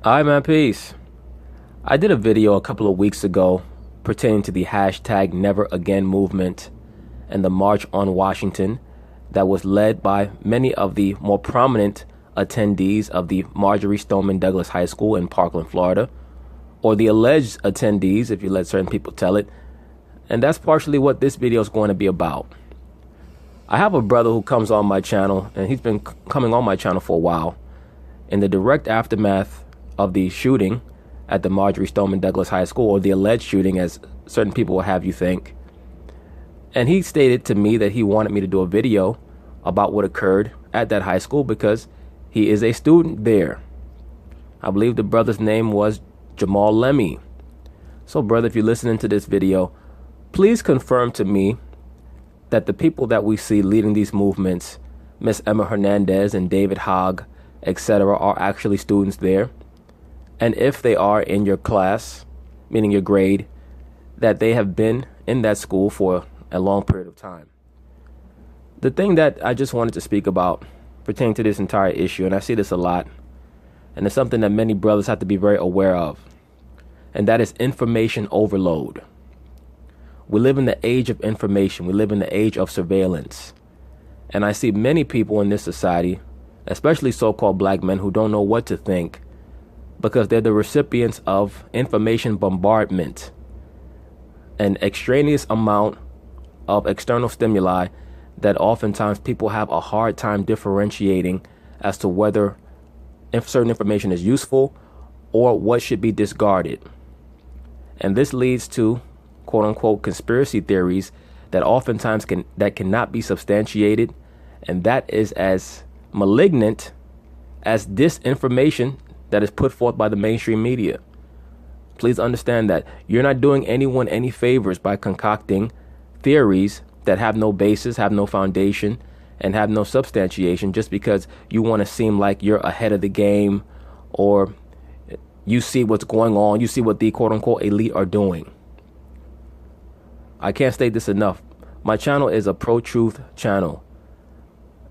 Hi, man, peace. I did a video a couple of weeks ago pertaining to the hashtag Never Again movement and the March on Washington that was led by many of the more prominent attendees of the Marjory Stoneman Douglas High School in Parkland, Florida, or the alleged attendees, if you let certain people tell it. And that's partially what this video is going to be about. I have a brother who comes on my channel, and he's been coming on my channel for a while, in the direct aftermath of the shooting at the Marjory Stoneman Douglas High School, or the alleged shooting, as certain people will have you think. And he stated to me that he wanted me to do a video about what occurred at that high school because he is a student there. I believe the brother's name was Jamal Lemmy. So, brother, if you're listening to this video, please confirm to me that the people that we see leading these movements, Miss Emma Hernandez and David Hogg, etc., are actually students there. And if they are in your class, meaning your grade, that they have been in that school for a long period of time. The thing that I just wanted to speak about pertaining to this entire issue, and I see this a lot, and it's something that many brothers have to be very aware of, and that is information overload. We live in the age of information. We live in the age of surveillance. And I see many people in this society, especially so-called black men, who don't know what to think because they're the recipients of information bombardment, an extraneous amount of external stimuli that oftentimes people have a hard time differentiating as to whether certain information is useful or what should be discarded. And this leads to quote unquote conspiracy theories that oftentimes cannot be substantiated, and that is as malignant as disinformation that is put forth by the mainstream media. Please understand that you're not doing anyone any favors by concocting theories that have no basis, have no foundation, and have no substantiation just because you want to seem like you're ahead of the game, or you see what's going on, you see what the quote unquote elite are doing. I can't state this enough. My channel is a pro-truth channel.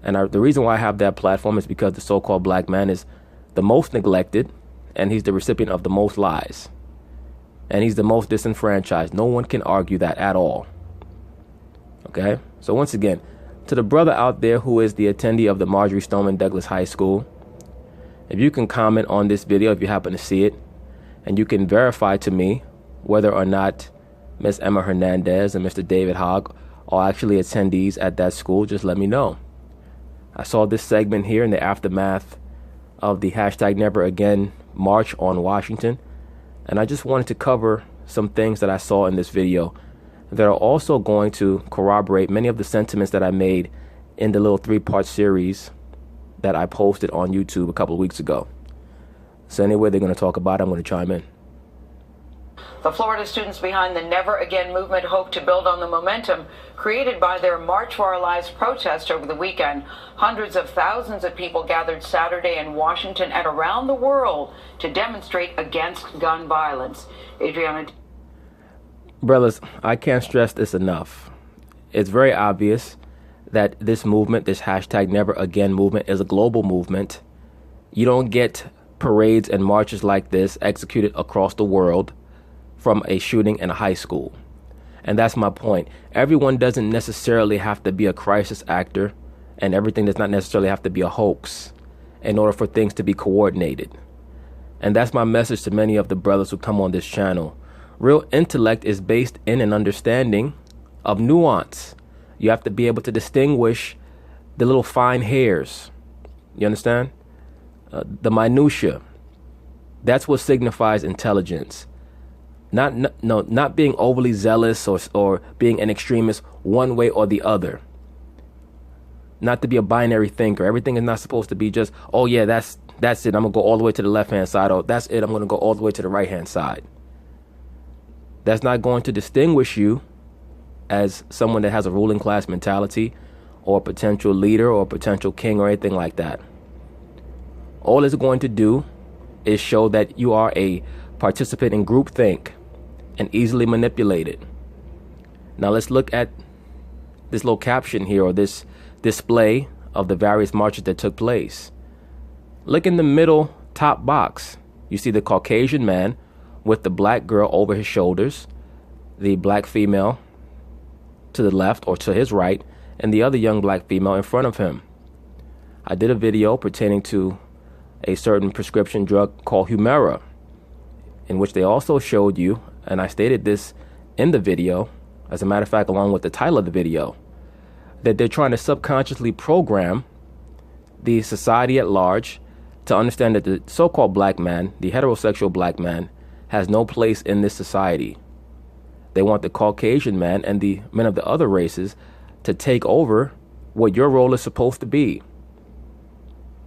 And the reason why I have that platform is because the so-called black man is the most neglected, and he's the recipient of the most lies. And he's the most disenfranchised. No one can argue that at all. Okay? So once again, to the brother out there who is the attendee of the Marjory Stoneman Douglas High School, if you can comment on this video if you happen to see it, and you can verify to me whether or not Miss Emma Hernandez and Mr. David Hogg are actually attendees at that school, just let me know. I saw this segment here in the aftermath of the hashtag Never Again March on Washington, and I just wanted to cover some things that I saw in this video that are also going to corroborate many of the sentiments that I made in the little 3-part series that I posted on YouTube a couple of weeks ago. So anyway, they're going to talk about it. I'm going to chime in. The Florida students behind the Never Again movement hope to build on the momentum created by their March for Our Lives protest over the weekend. Hundreds of thousands of people gathered Saturday in Washington and around the world to demonstrate against gun violence. Adriana. Brothers, I can't stress this enough. It's very obvious that this movement, this hashtag Never Again movement, is a global movement. You don't get parades and marches like this executed across the world from a shooting in a high school. And that's my point. Everyone doesn't necessarily have to be a crisis actor, and everything does not necessarily have to be a hoax in order for things to be coordinated. And that's my message to many of the brothers who come on this channel. Real intellect is based in an understanding of nuance. You have to be able to distinguish the little fine hairs. You understand? The minutia. That's what signifies intelligence. Not being overly zealous or being an extremist one way or the other. Not to be a binary thinker. Everything is not supposed to be just, oh yeah, that's it. I'm going to go all the way to the left-hand side. Oh, that's it. I'm going to go all the way to the right-hand side. That's not going to distinguish you as someone that has a ruling class mentality or a potential leader or a potential king or anything like that. All it's going to do is show that you are a participant in groupthink and easily manipulated. Now let's look at this little caption here, or this display of the various marches that took place. Look in the middle top box. You see the Caucasian man with the black girl over his shoulders, the black female to the left or to his right, and the other young black female in front of him. I did a video pertaining to a certain prescription drug called N.R.A, in which they also showed you, and I stated this in the video, as a matter of fact, along with the title of the video, that they're trying to subconsciously program the society at large to understand that the so-called black man, the heterosexual black man, has no place in this society. They want the Caucasian man and the men of the other races to take over what your role is supposed to be.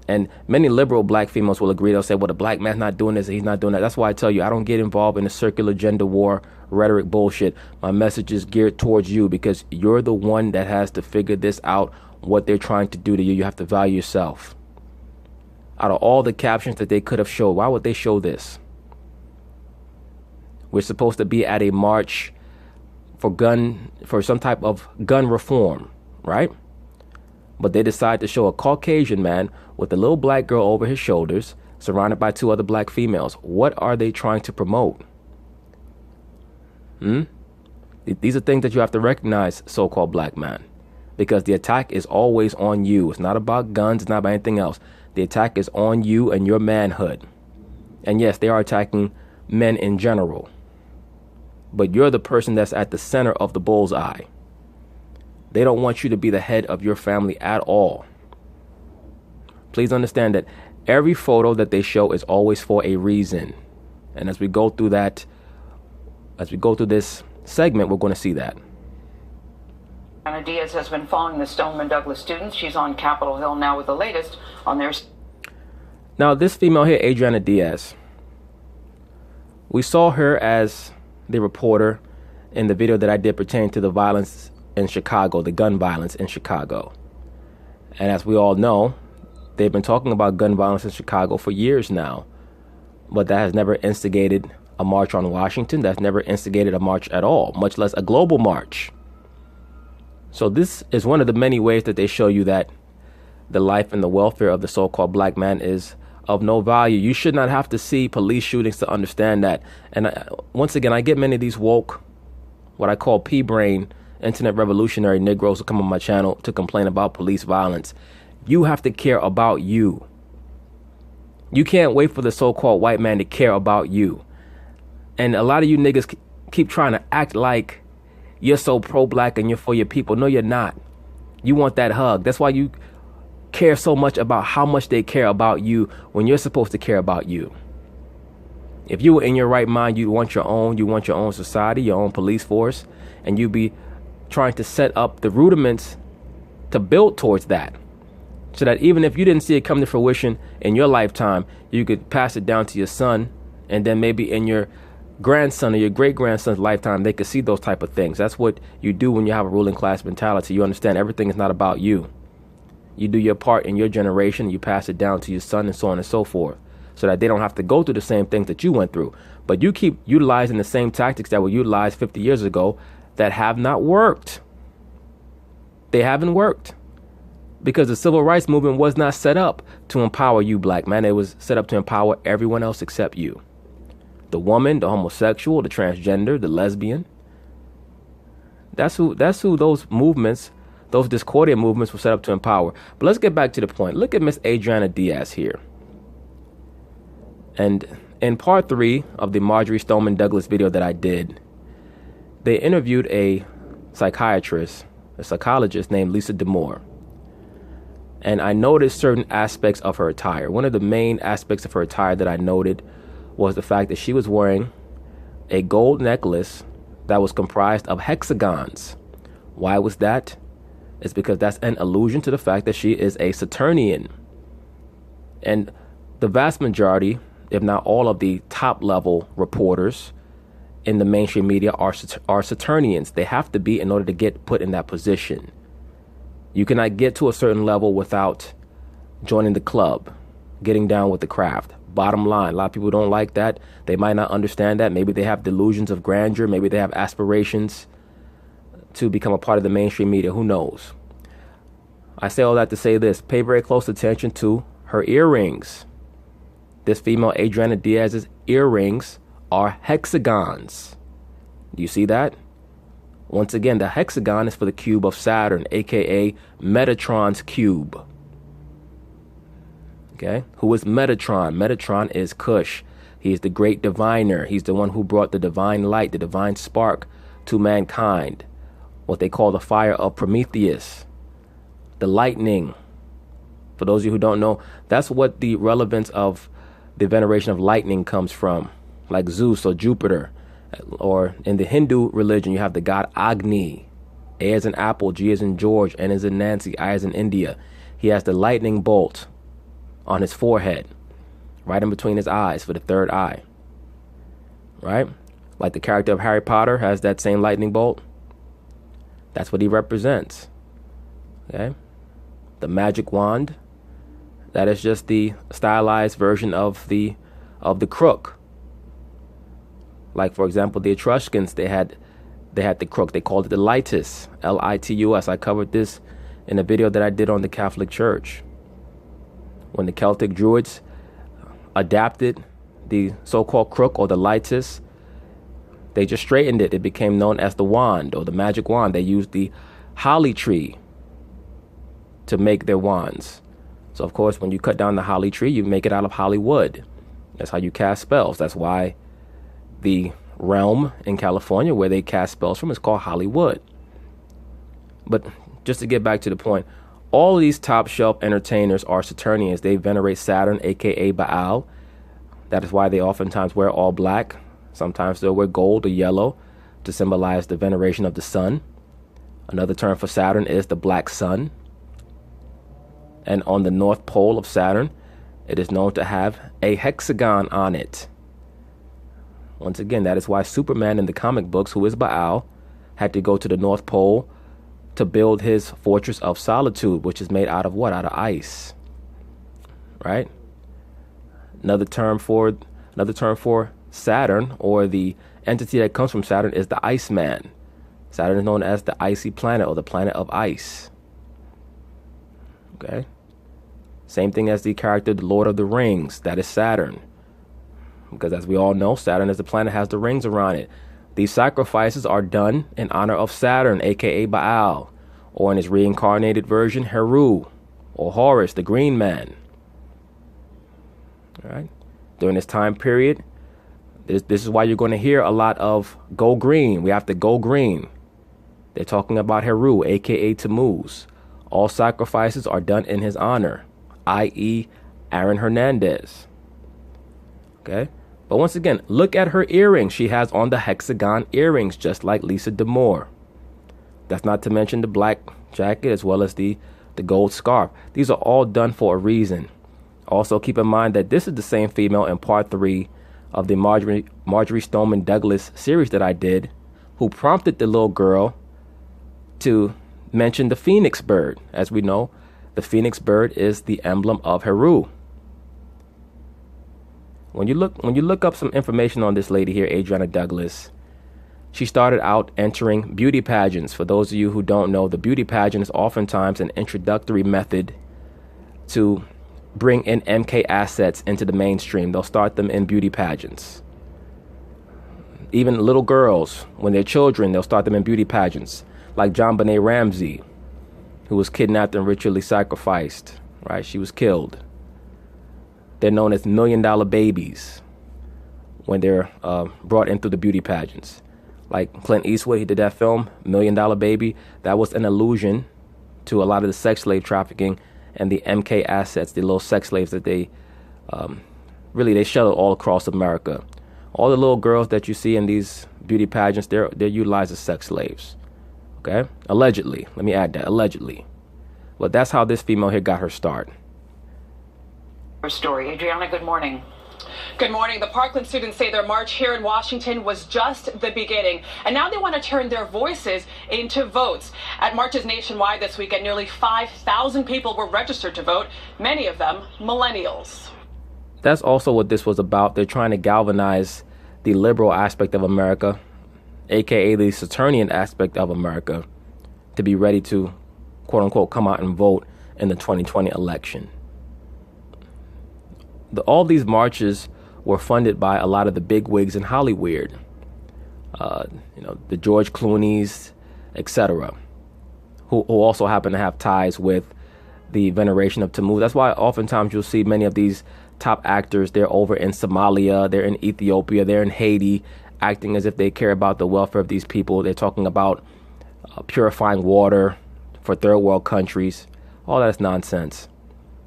And many liberal black females will agree. They'll say, well, the black man's not doing this, he's not doing that. That's why I tell you, I don't get involved in the circular gender war rhetoric bullshit. My message is geared towards you because you're the one that has to figure this out, what they're trying to do to you. You have to value yourself. Out of all the captions that they could have showed, why would they show this? We're supposed to be at a march for some type of gun reform, right? But they decide to show a Caucasian man with a little black girl over his shoulders, surrounded by two other black females. What are they trying to promote? These are things that you have to recognize, so-called black man, because the attack is always on you. It's not about guns. It's not about anything else. The attack is on you and your manhood. And yes, they are attacking men in general. But you're the person that's at the center of the bullseye. They don't want you to be the head of your family at all. Please understand that every photo that they show is always for a reason. And as we go through this segment, we're going to see that. Adriana Diaz has been following the Stoneman Douglas students. She's on Capitol Hill now with the latest on their... Now, this female here, Adriana Diaz, we saw her as the reporter in the video that I did pertaining to the violence in Chicago, the gun violence in Chicago. And as we all know, they've been talking about gun violence in Chicago for years now, but that has never instigated a march on Washington. That's never instigated a march at all, much less a global march. So this is one of the many ways that they show you that the life and the welfare of the so-called black man is of no value. You should not have to see police shootings to understand that. And once again, I get many of these woke, what I call P-brain, internet revolutionary Negroes who come on my channel to complain about police violence. You have to care about you. You can't wait for the so-called white man to care about you. And a lot of you niggas keep trying to act like you're so pro-black and you're for your people. No, you're not. You want that hug. That's why you care so much about how much they care about you when you're supposed to care about you. If you were in your right mind, you want your own society, your own police force, and you'd be trying to set up the rudiments to build towards that, so that even if you didn't see it come to fruition in your lifetime, you could pass it down to your son, and then maybe in your grandson or your great-grandson's lifetime, they could see those type of things. That's what you do when you have a ruling class mentality. You understand everything is not about you. You do your part in your generation, you pass it down to your son, and so on and so forth, so that they don't have to go through the same things that you went through. But you keep utilizing the same tactics that were utilized 50 years ago that have not worked. They haven't worked. Because the civil rights movement was not set up to empower you, black man. It was set up to empower everyone else except you. The woman, the homosexual, the transgender, the lesbian. That's who those movements, those discordian movements were set up to empower. But let's get back to the point. Look at Miss Adriana Diaz here. And in part 3 of the Marjorie Stoneman Douglas video that I did, they interviewed a psychiatrist, a psychologist named Lisa DeMoore. And I noticed certain aspects of her attire. One of the main aspects of her attire that I noted was the fact that she was wearing a gold necklace that was comprised of hexagons. Why was that? It's because that's an allusion to the fact that she is a Saturnian. And the vast majority, if not all of the top level reporters in the mainstream media are Saturnians. They have to be in order to get put in that position. You cannot get to a certain level without joining the club, getting down with the craft. Bottom line, a lot of people don't like that. They might not understand that. Maybe they have delusions of grandeur. Maybe they have aspirations to become a part of the mainstream media. Who knows? I say all that to say this. Pay very close attention to her earrings. this female Adriana Diaz's earrings are hexagons. Do you see that? Once again, the hexagon is for the cube of Saturn, aka Metatron's cube. Okay, who is Metatron? Metatron is Cush. He is the great diviner. He's the one who brought the divine light, the divine spark to mankind. What they call the fire of Prometheus. The lightning. For those of you who don't know, that's what the relevance of the veneration of lightning comes from. Like Zeus or Jupiter. Or in the Hindu religion, you have the god Agni. A as in apple, G as in George, N as in Nancy, I as in India. He has the lightning bolt on his forehead, right in between his eyes for the third eye. Right? Like the character of Harry Potter has that same lightning bolt. That's what he represents. Okay? The magic wand, that is just the stylized version of the crook. Like, for example, the Etruscans, they had the crook. They called it the litus, L-I-T-U-S. I covered this in a video that I did on the Catholic Church. When the Celtic Druids adapted the so-called crook or the litus, they just straightened it. It became known as the wand or the magic wand. They used the holly tree to make their wands. So, of course, when you cut down the holly tree, you make it out of holly wood. That's how you cast spells. That's why the realm in California where they cast spells from is called Hollywood. But just to get back to the point, all of these top shelf entertainers are Saturnians. They venerate Saturn, aka Baal. That is why they oftentimes wear all black. Sometimes they'll wear gold or yellow to symbolize the veneration of the sun. Another term for Saturn is the black sun. And on the north pole of Saturn, it is known to have a hexagon on it. Once again, that is why Superman in the comic books, who is Baal, had to go to the North Pole to build his Fortress of Solitude, which is made out of what? Out of ice. Right? Another term for Saturn, or the entity that comes from Saturn, is the Iceman. Saturn is known as the icy planet, or the planet of ice. Okay? Same thing as the character, the Lord of the Rings. That is Saturn. Because as we all know, Saturn as the planet has the rings around it. These sacrifices are done in honor of Saturn, aka Baal, or in his reincarnated version, Heru, or Horus, the Green Man. All right. During this time period, this is why you're going to hear a lot of go green. We have to go green. They're talking about Heru, aka Tammuz. All sacrifices are done in his honor, i.e. Aaron Hernandez. Okay. But once again, look at her earrings. She has on the hexagon earrings, just like Lisa D'Amour. That's not to mention the black jacket as well as the gold scarf. These are all done for a reason. Also, keep in mind that this is the same female in part 3 of the Marjorie Stoneman Douglas series that I did, who prompted the little girl to mention the phoenix bird. As we know, the phoenix bird is the emblem of Heru. When you look up some information on this lady here, Adriana Douglas, she started out entering beauty pageants. For those of you who don't know, the beauty pageant is oftentimes an introductory method to bring in MK assets into the mainstream. They'll start them in beauty pageants. Even little girls, when they're children, they'll start them in beauty pageants. Like JonBenet Ramsey, who was kidnapped and ritually sacrificed. Right? She was killed. They're known as $1 million babies when they're brought in through the beauty pageants. Like Clint Eastwood, he did that film, $1 Million Baby. That was an allusion to a lot of the sex slave trafficking and the MK assets, the little sex slaves that they shuttle all across America. All the little girls that you see in these beauty pageants, they're utilized as sex slaves. Okay? Allegedly. Let me add that, allegedly. But that's how this female here got her start. Story. Adriana, good morning. Good morning. The Parkland students say their march here in Washington was just the beginning, and now they want to turn their voices into votes. At marches nationwide this weekend, nearly 5,000 people were registered to vote, many of them millennials. That's also what this was about. They're trying to galvanize the liberal aspect of America, aka the Saturnian aspect of America, to be ready to, quote unquote, come out and vote in the 2020 election. all these marches were funded by a lot of the big wigs in Hollywood, the George Clooney's, etc., who also happen to have ties with the veneration of Tammuz. That's why oftentimes you'll see many of these top actors, they're over in Somalia, they're in Ethiopia, they're in Haiti, acting as if they care about the welfare of these people. They're talking about purifying water for third world countries. All that is nonsense.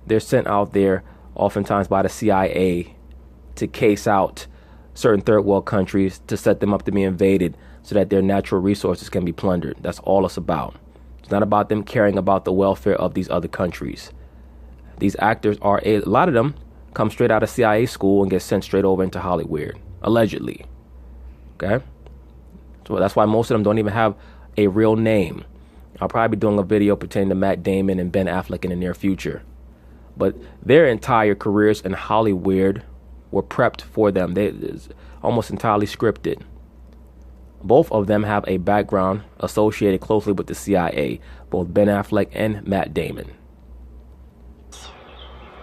They're sent out there oftentimes by the CIA to case out certain third world countries, to set them up to be invaded so that their natural resources can be plundered. That's all it's about. It's not about them caring about the welfare of these other countries. These actors are, a lot of them come straight out of CIA school and get sent straight over into Hollywood, allegedly. Okay? So that's why most of them don't even have a real name. I'll probably be doing a video pertaining to Matt Damon and Ben Affleck in the near future. But their entire careers in Hollywood were prepped for them. It's almost entirely scripted. Both of them have a background associated closely with the CIA, both Ben Affleck and Matt Damon.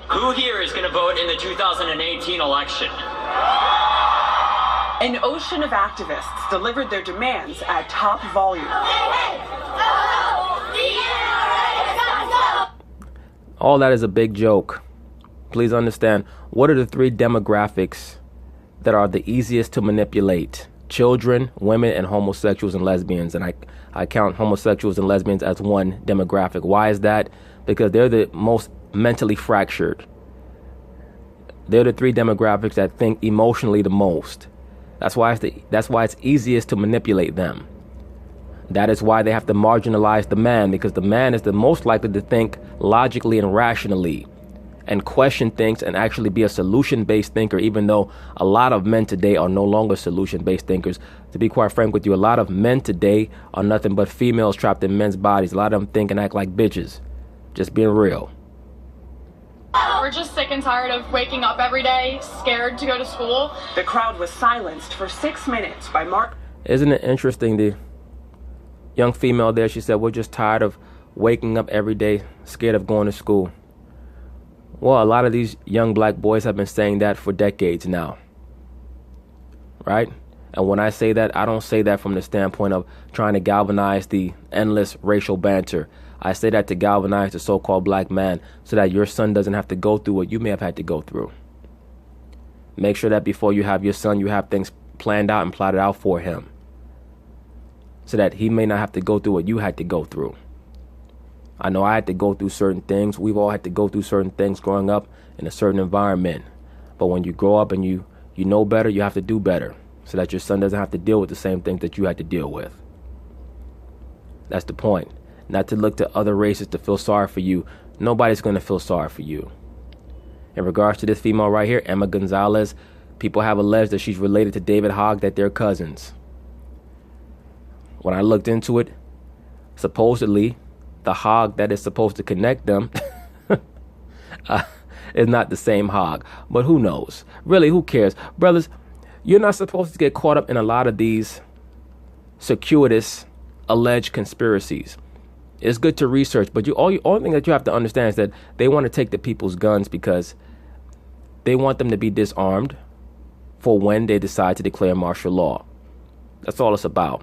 Who here is going to vote in the 2018 election? An ocean of activists delivered their demands at top volume. All that is a big joke. Please understand, what are the three demographics that are the easiest to manipulate? Children, women, and homosexuals and lesbians. And I count homosexuals and lesbians as one demographic. Why is that? Because they're the most mentally fractured. They're the three demographics that think emotionally the most. That's why it's easiest to manipulate them. That is why they have to marginalize the man, because the man is the most likely to think logically and rationally and question things and actually be a solution-based thinker, even though a lot of men today are no longer solution-based thinkers. To be quite frank with you, a lot of men today are nothing but females trapped in men's bodies. A lot of them think and act like bitches. Just being real. We're just sick and tired of waking up every day, scared to go to school. The crowd was silenced for 6 minutes by Mark. Isn't it interesting, the young female there, she said, we're just tired of waking up every day, scared of going to school. Well, a lot of these young black boys have been saying that for decades now, right? And when I say that, I don't say that from the standpoint of trying to galvanize the endless racial banter. I say that to galvanize the so-called black man so that your son doesn't have to go through what you may have had to go through. Make sure that before you have your son, you have things planned out and plotted out for him so that he may not have to go through what you had to go through. I know I had to go through certain things. We've all had to go through certain things growing up in a certain environment. But when you grow up and you know better, you have to do better so that your son doesn't have to deal with the same things that you had to deal with. That's the point. Not to look to other races to feel sorry for you. Nobody's going to feel sorry for you. In regards to this female right here, Emma Gonzalez, people have alleged that she's related to David Hogg, that they're cousins. When I looked into it, supposedly the Hogg that is supposed to connect them is not the same Hogg. But who knows? Really, who cares? Brothers, you're not supposed to get caught up in a lot of these circuitous alleged conspiracies. It's good to research, but only thing that you have to understand is that they want to take the people's guns because they want them to be disarmed for when they decide to declare martial law. That's all it's about.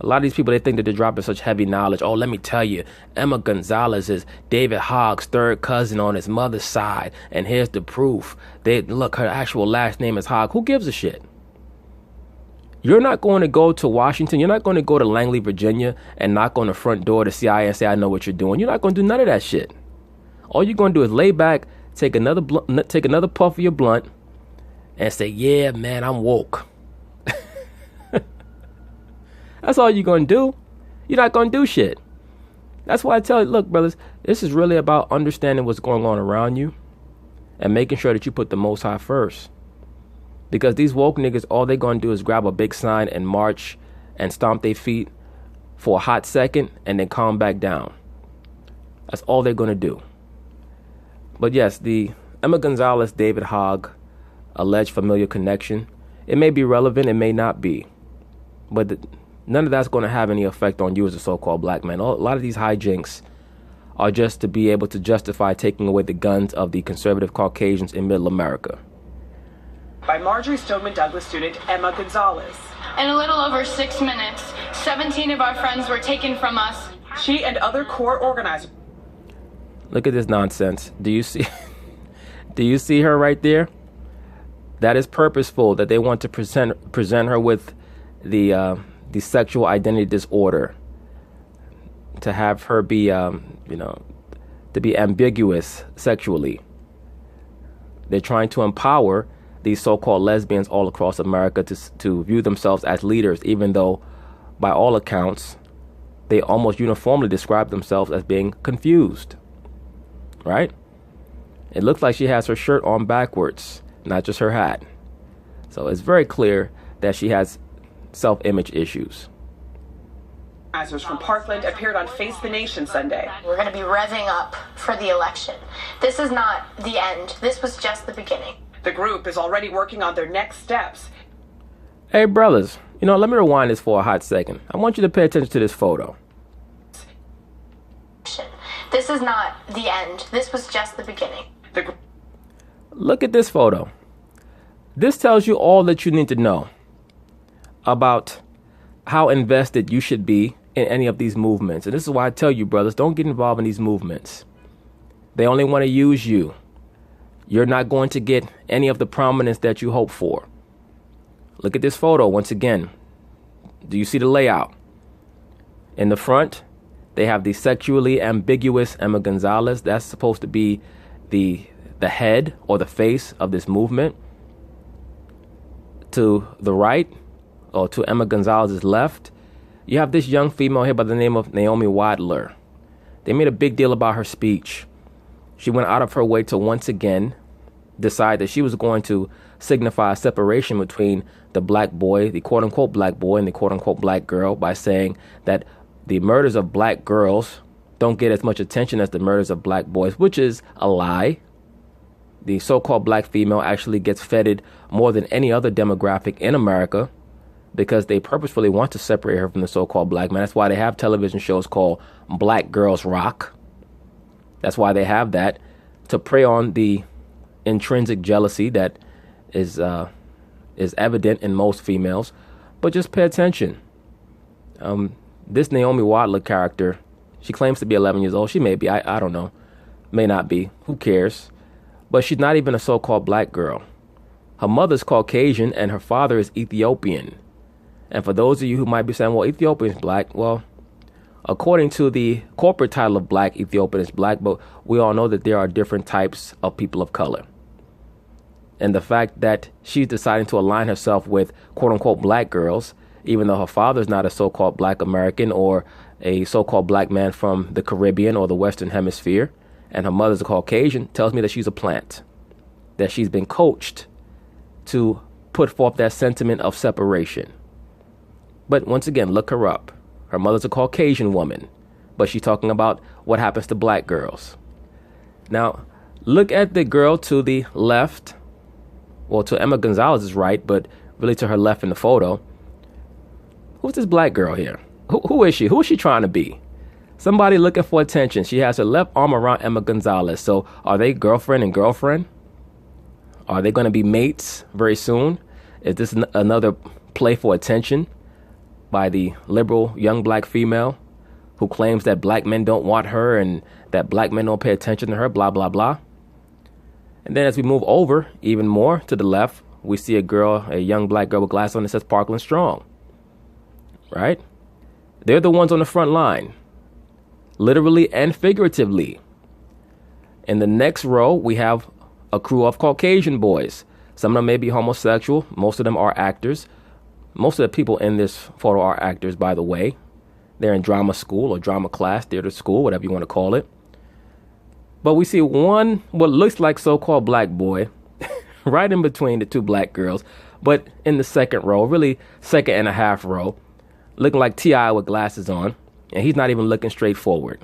A lot of these people, they think that they're dropping such heavy knowledge. Oh, let me tell you, Emma Gonzalez is David Hogg's third cousin on his mother's side. And here's the proof. Look, her actual last name is Hogg. Who gives a shit? You're not going to go to Washington. You're not going to go to Langley, Virginia and knock on the front door of the CIA and say, I know what you're doing. You're not going to do none of that shit. All you're going to do is lay back, take another puff of your blunt and say, yeah, man, I'm woke. That's all you're going to do. You're not going to do shit. That's why I tell you, look, brothers, this is really about understanding what's going on around you and making sure that you put the Most High first. Because these woke niggas, all they're going to do is grab a big sign and march and stomp their feet for a hot second and then calm back down. That's all they're going to do. But yes, the Emma Gonzalez, David Hogg, alleged familial connection, it may be relevant, it may not be. But none of that's going to have any effect on you as a so-called black man. A lot of these hijinks are just to be able to justify taking away the guns of the conservative Caucasians in Middle America. By Marjorie Stoneman Douglas student Emma Gonzalez. In a little over 6 minutes, 17 of our friends were taken from us. She and other core organizers. Look at this nonsense. Do you see? Do you see her right there? That is purposeful. That they want to present her with the sexual identity disorder. To have her be, to be ambiguous sexually. They're trying to empower these so-called lesbians all across America to view themselves as leaders, even though, by all accounts, they almost uniformly describe themselves as being confused. Right? It looks like she has her shirt on backwards, not just her hat. So it's very clear that she has self-image issues. Organizers from Parkland appeared on Face the Nation Sunday. We're going to be revving up for the election. This is not the end. This was just the beginning. The group is already working on their next steps. Hey, brothers, let me rewind this for a hot second. I want you to pay attention to this photo. This is not the end. This was just the beginning. Look at this photo. This tells you all that you need to know about how invested you should be in any of these movements. And this is why I tell you, brothers, don't get involved in these movements. They only want to use you. You're not going to get any of the prominence that you hope for. Look at this photo once again. Do you see the layout? In the front, they have the sexually ambiguous Emma Gonzalez. That's supposed to be the head or the face of this movement. To the right, or to Emma Gonzalez's left, you have this young female here by the name of Naomi Wadler. They made a big deal about her speech. She went out of her way to once again decide that she was going to signify a separation between the black boy, the quote-unquote black boy, and the quote-unquote black girl by saying that the murders of black girls don't get as much attention as the murders of black boys, which is a lie. The so-called black female actually gets feted more than any other demographic in America because they purposefully want to separate her from the so-called black man. That's why they have television shows called Black Girls Rock. That's why they have that, to prey on the intrinsic jealousy that is evident in most females. But just pay attention. This Naomi Wadler character, she claims to be 11 years old. She may be. I don't know. May not be. Who cares? But she's not even a so-called black girl. Her mother's Caucasian and her father is Ethiopian. And for those of you who might be saying, well, Ethiopian's black. Well, according to the corporate title of black, Ethiopian is black. But we all know that there are different types of people of color. And the fact that she's deciding to align herself with quote-unquote black girls, even though her father's not a so-called black American or a so-called black man from the Caribbean or the Western Hemisphere, and her mother's a Caucasian, tells me that she's a plant, that she's been coached to put forth that sentiment of separation. But once again, look her up. Her mother's a Caucasian woman, but she's talking about what happens to black girls. Now, look at the girl to the left, well, to Emma Gonzalez's right, but really to her left in the photo. Who's this black girl here? Who is she? Who is she trying to be? Somebody looking for attention. She has her left arm around Emma Gonzalez. So are they girlfriend and girlfriend? Are they going to be mates very soon? Is this another play for attention by the liberal young black female who claims that black men don't want her and that black men don't pay attention to her, blah, blah, blah? And then as we move over even more to the left, we see a young black girl with glasses on that says Parkland Strong. Right? They're the ones on the front line, literally and figuratively. In the next row, we have a crew of Caucasian boys. Some of them may be homosexual. Most of them are actors. Most of the people in this photo are actors, by the way. They're in drama school or drama class, theater school, whatever you want to call it. But we see one, what looks like so-called black boy, right in between the two black girls, but in the second row, really second and a half row, looking like T.I. with glasses on, and he's not even looking straight forward.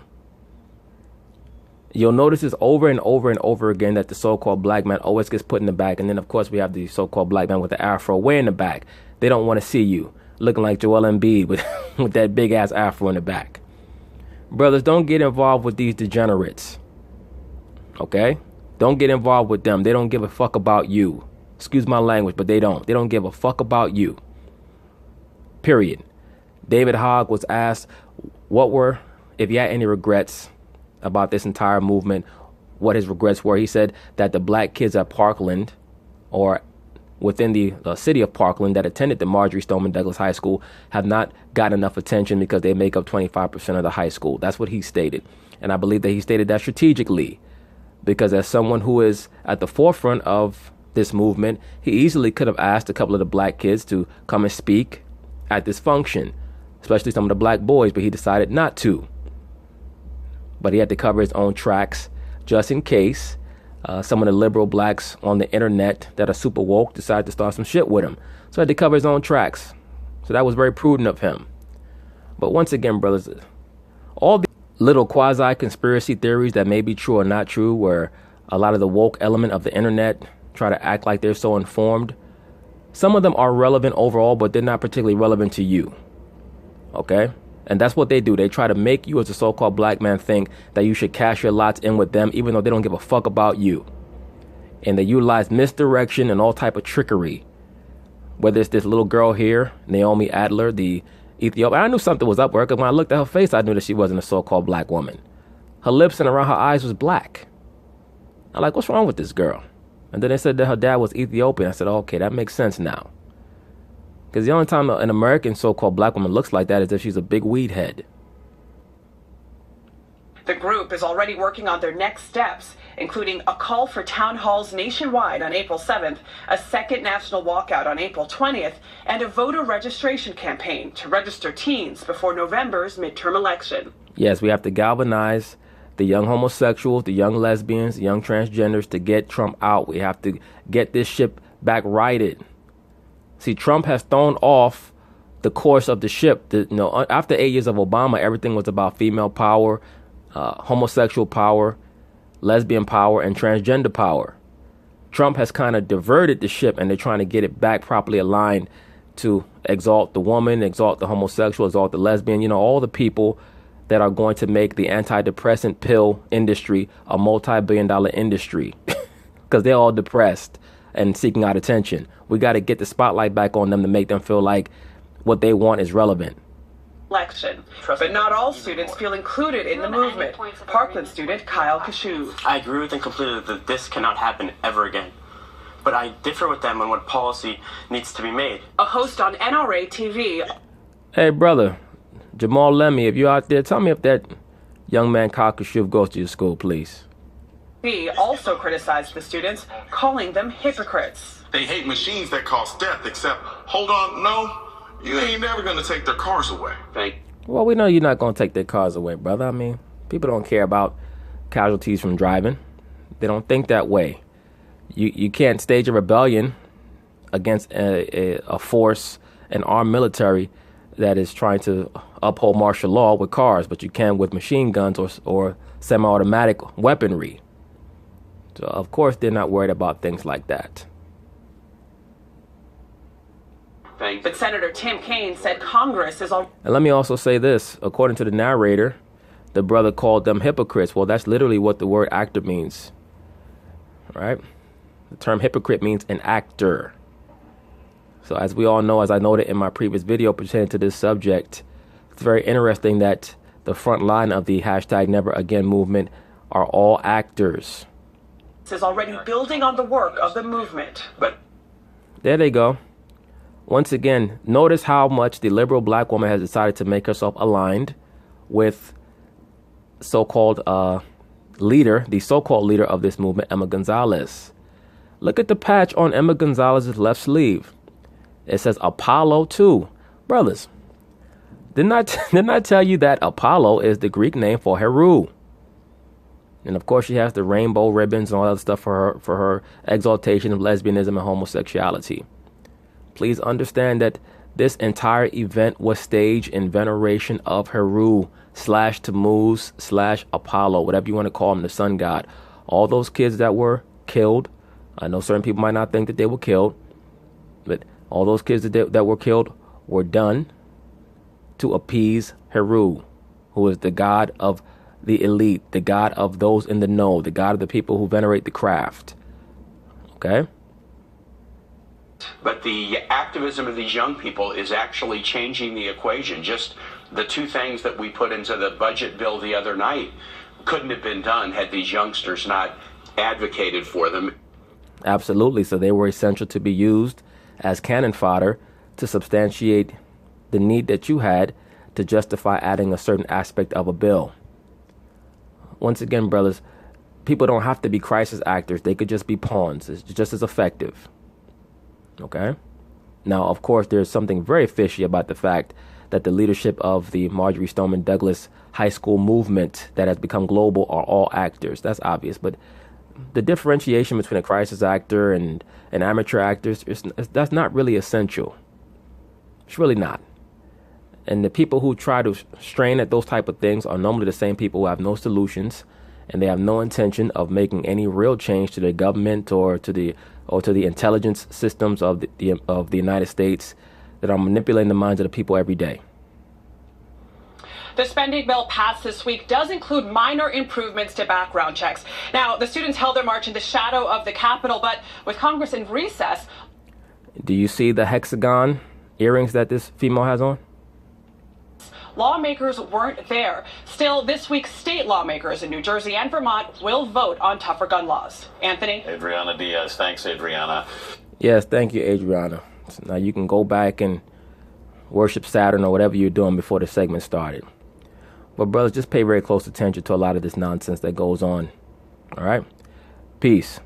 You'll notice this over and over and over again that the so-called black man always gets put in the back. And then, of course, we have the so-called black man with the afro way in the back. They don't want to see you looking like Joel Embiid with that big-ass afro in the back. Brothers, don't get involved with these degenerates. Okay? Don't get involved with them. They don't give a fuck about you. Excuse my language, but they don't. They don't give a fuck about you. Period. David Hogg was asked if he had any regrets about this entire movement, what his regrets were. He said that the black kids at Parkland, or within the city of Parkland, that attended the Marjorie Stoneman Douglas High School have not gotten enough attention because they make up 25% of the high school. That's what he stated. And I believe that he stated that strategically, because as someone who is at the forefront of this movement, he easily could have asked a couple of the black kids to come and speak at this function, especially some of the black boys, but he decided not to. But he had to cover his own tracks just in case some of the liberal blacks on the internet that are super woke decided to start some shit with him. So he had to cover his own tracks. So that was very prudent of him. But once again, brothers, all the little quasi-conspiracy theories that may be true or not true, where a lot of the woke element of the internet try to act like they're so informed, some of them are relevant overall, but they're not particularly relevant to you. Okay? And that's what they do. They try to make you as a so-called black man think that you should cash your lots in with them, even though they don't give a fuck about you. And they utilize misdirection and all type of trickery. Whether it's this little girl here, Naomi Adler, the Ethiopian. I knew something was up with her because when I looked at her face, I knew that she wasn't a so-called black woman. Her lips and around her eyes was black. I'm like, what's wrong with this girl? And then they said that her dad was Ethiopian. I said, okay, that makes sense now. Because the only time an American so-called black woman looks like that is if she's a big weed head. The group is already working on their next steps, including a call for town halls nationwide on April 7th, a second national walkout on April 20th, and a voter registration campaign to register teens before November's midterm election. Yes, we have to galvanize the young homosexuals, the young lesbians, the young transgenders to get Trump out. We have to get this ship back righted. See, Trump has thrown off the course of the ship. After 8 years of Obama, everything was about female power, homosexual power, lesbian power, and transgender power. Trump has kind of diverted the ship, and they're trying to get it back properly aligned to exalt the woman, exalt the homosexual, exalt the lesbian, all the people that are going to make the antidepressant pill industry a multi-billion-dollar industry because they're all depressed and seeking out attention. We got to get the spotlight back on them to make them feel like what they want is relevant. Election. But not all students feel included in the movement. Parkland student Kyle Kashu. I agree with them completely that this cannot happen ever again. But I differ with them on what policy needs to be made. A host on N.R.A. TV. Hey, brother, Jamal Lemmy, if you're out there, tell me if that young man Kyle Kashu goes to your school, please. He also criticized the students, calling them hypocrites. They hate machines that cause death, except, hold on, no, you ain't never gonna take their cars away. Well, we know you're not gonna take their cars away, brother. I mean, people don't care about casualties from driving. They don't think that way. You can't stage a rebellion against a force, an armed military that is trying to uphold martial law with cars, but you can with machine guns or semi-automatic weaponry. So, of course, they're not worried about things like that. But Senator Tim Kaine said Congress is on. And let me also say this. According to the narrator, the brother called them hypocrites. Well, that's literally what the word actor means. Right? The term hypocrite means an actor. So as we all know, as I noted in my previous video pertaining to this subject, it's very interesting that the front line of the hashtag Never Again movement are all actors. Is already building on the work of the movement. But there they go. Once again, notice how much the liberal black woman has decided to make herself aligned with so-called leader, the so-called leader of this movement, Emma Gonzalez. Look at the patch on Emma Gonzalez's left sleeve. It says Apollo 2. Brothers, didn't I tell you that Apollo is the Greek name for Heru? And of course, she has the rainbow ribbons and all that stuff for her exaltation of lesbianism and homosexuality. Please understand that this entire event was staged in veneration of Heru / Tammuz / Apollo, whatever you want to call him, the sun god. All those kids that were killed, I know certain people might not think that they were killed, but all those kids that were killed were done to appease Heru. who is the God of the elite, the God of those in the know, the God of the people who venerate the craft. Okay? But the activism of these young people is actually changing the equation. Just the two things that we put into the budget bill the other night couldn't have been done had these youngsters not advocated for them. Absolutely. So they were essential to be used as cannon fodder to substantiate the need that you had to justify adding a certain aspect of a bill. Once again, brothers, people don't have to be crisis actors. They could just be pawns. It's just as effective. Okay? Now, of course, there's something very fishy about the fact that the leadership of the Marjory Stoneman Douglas high school movement that has become global are all actors. That's obvious. But the differentiation between a crisis actor and an amateur actor, that's not really essential. It's really not. And the people who try to strain at those type of things are normally the same people who have no solutions, and they have no intention of making any real change to the government or to the intelligence systems of the United States that are manipulating the minds of the people every day. The spending bill passed this week does include minor improvements to background checks. Now, the students held their march in the shadow of the Capitol, but with Congress in recess. Do you see the hexagon earrings that this female has on? Lawmakers weren't there. Still, this week, state lawmakers in New Jersey and Vermont will vote on tougher gun laws. Anthony? Adriana Diaz. Thanks, Adriana. Yes, thank you, Adriana. So now you can go back and worship Saturn or whatever you're doing before the segment started. But brothers, just pay very close attention to a lot of this nonsense that goes on. All right? Peace.